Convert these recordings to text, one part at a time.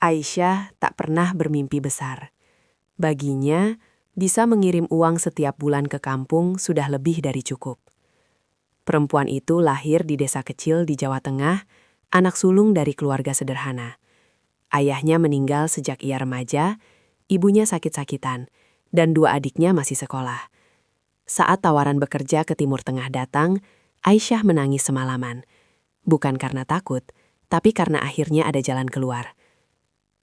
Aisyah tak pernah bermimpi besar. Baginya, bisa mengirim uang setiap bulan ke kampung sudah lebih dari cukup. Perempuan itu lahir di desa kecil di Jawa Tengah, anak sulung dari keluarga sederhana. Ayahnya meninggal sejak ia remaja, ibunya sakit-sakitan, dan dua adiknya masih sekolah. Saat tawaran bekerja ke Timur Tengah datang, Aisyah menangis semalaman. Bukan karena takut, tapi karena akhirnya ada jalan keluar.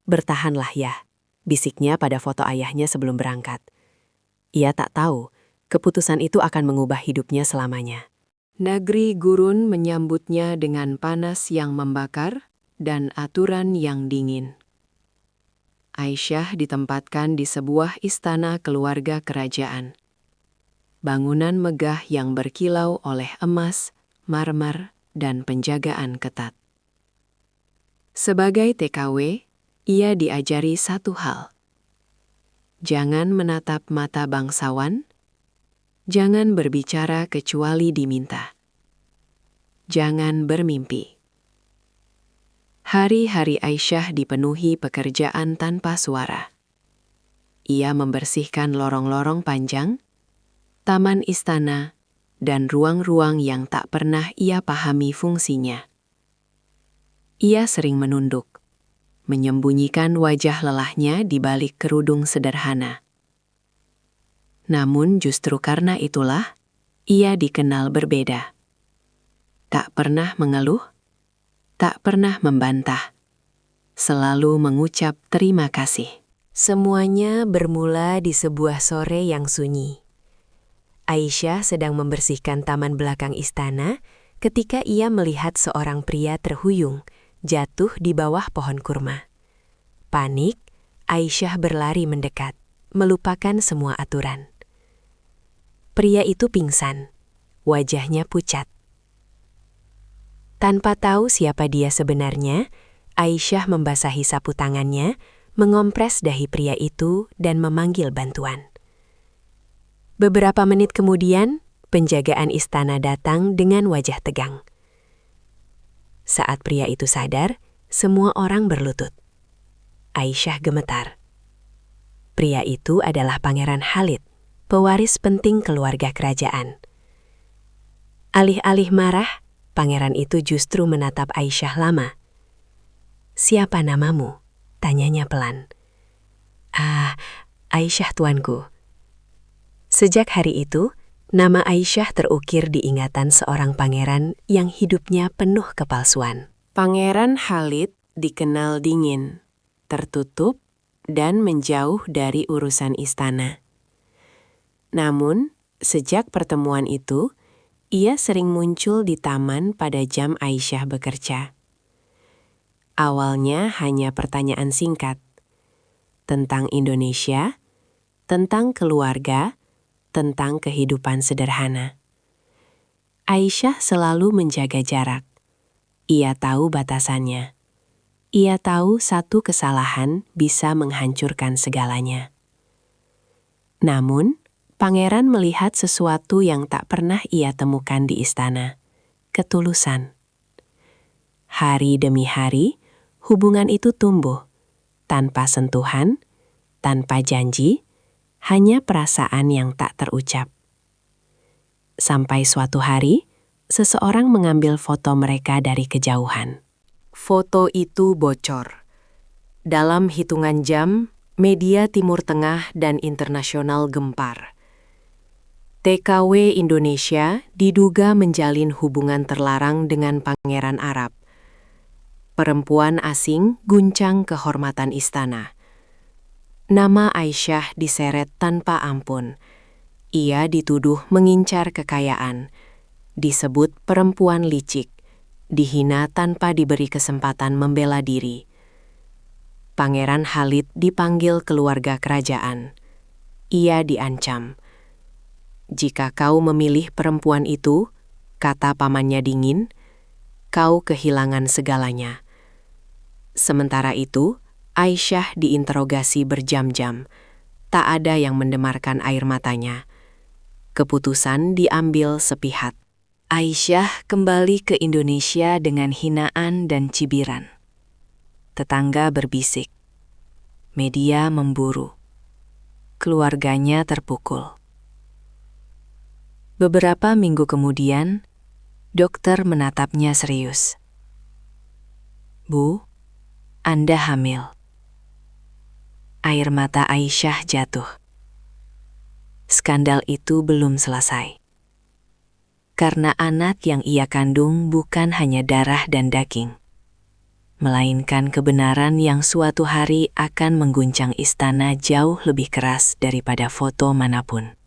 "Bertahanlah ya," bisiknya pada foto ayahnya sebelum berangkat. Ia tak tahu, keputusan itu akan mengubah hidupnya selamanya. Negeri gurun menyambutnya dengan panas yang membakar dan aturan yang dingin. Aisyah ditempatkan di sebuah istana keluarga kerajaan. Bangunan megah yang berkilau oleh emas, marmer, dan penjagaan ketat. Sebagai TKW, ia diajari satu hal. Jangan menatap mata bangsawan, jangan berbicara kecuali diminta. Jangan bermimpi. Hari-hari Aisyah dipenuhi pekerjaan tanpa suara. Ia membersihkan lorong-lorong panjang, taman istana, dan ruang-ruang yang tak pernah ia pahami fungsinya. Ia sering menunduk, menyembunyikan wajah lelahnya di balik kerudung sederhana. Namun justru karena itulah, ia dikenal berbeda. Tak pernah mengeluh, tak pernah membantah, selalu mengucap terima kasih. Semuanya bermula di sebuah sore yang sunyi. Aisyah sedang membersihkan taman belakang istana ketika ia melihat seorang pria terhuyung jatuh di bawah pohon kurma. Panik, Aisyah berlari mendekat, melupakan semua aturan. Pria itu pingsan, wajahnya pucat. Tanpa tahu siapa dia sebenarnya, Aisyah membasahi sapu tangannya, mengompres dahi pria itu dan memanggil bantuan. Beberapa menit kemudian, penjagaan istana datang dengan wajah tegang. Saat pria itu sadar, semua orang berlutut. Aisyah gemetar. Pria itu adalah Pangeran Khalid, pewaris penting keluarga kerajaan. Alih-alih marah, pangeran itu justru menatap Aisyah lama. "Siapa namamu?" tanyanya pelan. Aisyah tuanku." Sejak hari itu, nama Aisyah terukir di ingatan seorang pangeran yang hidupnya penuh kepalsuan. Pangeran Khalid dikenal dingin, tertutup, dan menjauh dari urusan istana. Namun, sejak pertemuan itu, ia sering muncul di taman pada jam Aisyah bekerja. Awalnya hanya pertanyaan singkat tentang Indonesia, tentang keluarga, tentang kehidupan sederhana. Aisyah selalu menjaga jarak. Ia tahu batasannya. Ia tahu satu kesalahan bisa menghancurkan segalanya. Namun, pangeran melihat sesuatu yang tak pernah ia temukan di istana: ketulusan. Hari demi hari, hubungan itu tumbuh, tanpa sentuhan, tanpa janji, hanya perasaan yang tak terucap. Sampai suatu hari, seseorang mengambil foto mereka dari kejauhan. Foto itu bocor. Dalam hitungan jam, media Timur Tengah dan internasional gempar. TKW Indonesia diduga menjalin hubungan terlarang dengan pangeran Arab. Perempuan asing guncang kehormatan istana. Nama Aisyah diseret tanpa ampun. Ia dituduh mengincar kekayaan, disebut perempuan licik, dihina tanpa diberi kesempatan membela diri. Pangeran Khalid dipanggil keluarga kerajaan. Ia diancam. "Jika kau memilih perempuan itu," kata pamannya dingin, "kau kehilangan segalanya." Sementara itu, Aisyah diinterogasi berjam-jam. Tak ada yang mendemarkan air matanya. Keputusan diambil sepihak. Aisyah kembali ke Indonesia dengan hinaan dan cibiran. Tetangga berbisik. Media memburu. Keluarganya terpukul. Beberapa minggu kemudian, dokter menatapnya serius. "Bu, Anda hamil." Air mata Aisyah jatuh. Skandal itu belum selesai. Karena anak yang ia kandung bukan hanya darah dan daging, melainkan kebenaran yang suatu hari akan mengguncang istana jauh lebih keras daripada foto manapun.